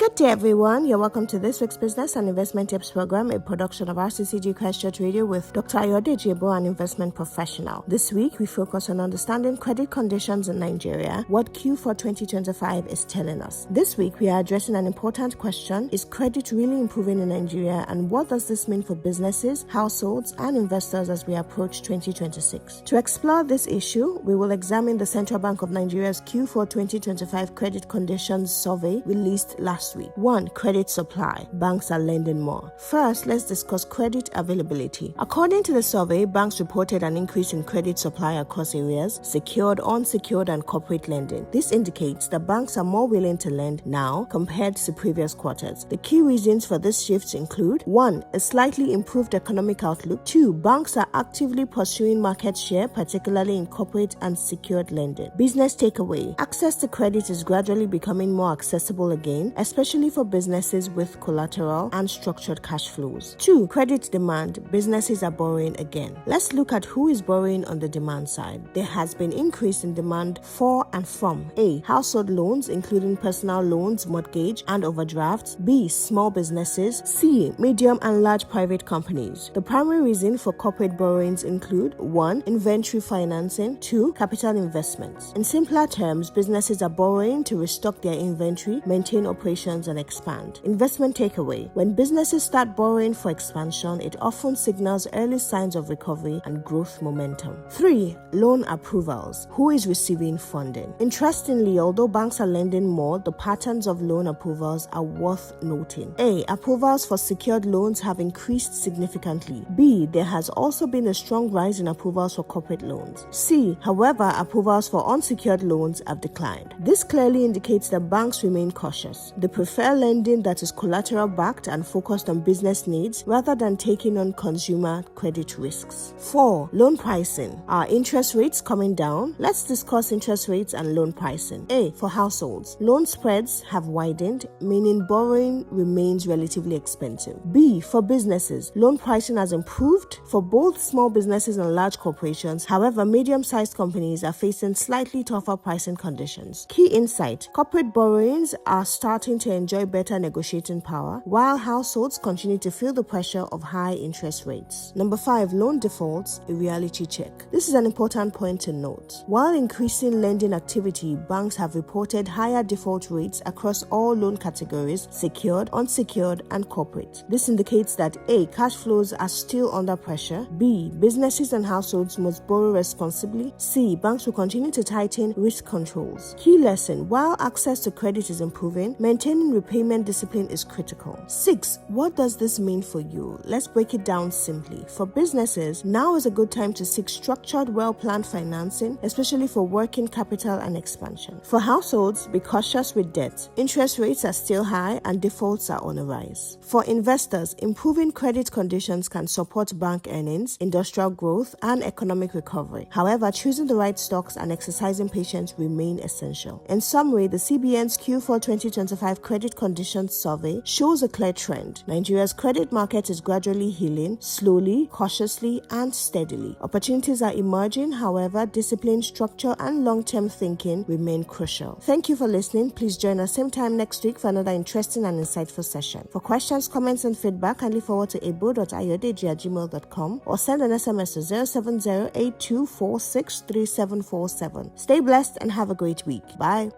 Good day, everyone. You're welcome to this week's Business and Investment Tips program, a production of RCCG Christ Church Radio with Dr. Ayodeji Ebo, an investment professional. This week, we focus on understanding credit conditions in Nigeria, what Q4 2025 is telling us. This week, we are addressing an important question: is credit really improving in Nigeria, and what does this mean for businesses, households, and investors as we approach 2026? To explore this issue, we will examine the Central Bank of Nigeria's Q4 2025 Credit Conditions Survey released last week. 1. Credit supply. Banks are lending more. First, let's discuss credit availability. According to the survey, banks reported an increase in credit supply across areas: secured, unsecured, and corporate lending. This indicates that banks are more willing to lend now compared to previous quarters. The key reasons for this shift include: 1. A slightly improved economic outlook. 2. Banks are actively pursuing market share, particularly in corporate and secured lending. Business takeaway. Access to credit is gradually becoming more accessible again, especially for businesses with collateral and structured cash flows. 2. Credit demand. Businesses are borrowing again. Let's look at who is borrowing on the demand side. There has been increase in demand for and from: A. Household loans, including personal loans, mortgage, and overdrafts. B. Small businesses. C. Medium and large private companies. The primary reason for corporate borrowings include: 1. Inventory financing. 2. Capital investments. In simpler terms, businesses are borrowing to restock their inventory, maintain operations, and expand. Investment takeaway. When businesses start borrowing for expansion, it often signals early signs of recovery and growth momentum. 3. Loan approvals. Who is receiving funding? Interestingly, although banks are lending more, the patterns of loan approvals are worth noting. A. Approvals for secured loans have increased significantly. B. There has also been a strong rise in approvals for corporate loans. C. However, approvals for unsecured loans have declined. This clearly indicates that banks remain cautious. They prefer lending that is collateral backed and focused on business needs rather than taking on consumer credit risks. 4. Loan pricing. Are interest rates coming down? Let's discuss interest rates and loan pricing. A. For households, loan spreads have widened, meaning borrowing remains relatively expensive. B. For businesses, loan pricing has improved for both small businesses and large corporations. However, medium-sized companies are facing slightly tougher pricing conditions. Key insight: corporate borrowings are starting to enjoy better negotiating power, while households continue to feel the pressure of high interest rates. Number 5. Loan defaults, a reality check. This is an important point to note. While increasing lending activity, banks have reported higher default rates across all loan categories: secured, unsecured, and corporate. This indicates that A. Cash flows are still under pressure. B. Businesses and households must borrow responsibly. C. Banks will continue to tighten risk controls. Key lesson: while access to credit is improving, maintaining repayment discipline is critical. 6. What does this mean for you? Let's break it down simply. For businesses, now is a good time to seek structured, well-planned financing, especially for working capital and expansion. For households, be cautious with debt. Interest rates are still high and defaults are on a rise. For investors, improving credit conditions can support bank earnings, industrial growth, and economic recovery. However, choosing the right stocks and exercising patience remain essential. In summary, the CBN's Q4 2025 Credit Conditions Survey shows a clear trend. Nigeria's credit market is gradually healing, slowly, cautiously, and steadily. Opportunities are emerging, however, discipline, structure, and long-term thinking remain crucial. Thank you for listening. Please join us same time next week for another interesting and insightful session. For questions, comments, and feedback, kindly forward to ebo.ayodeji@gmail.com or send an SMS to 07082463747. Stay blessed and have a great week. Bye.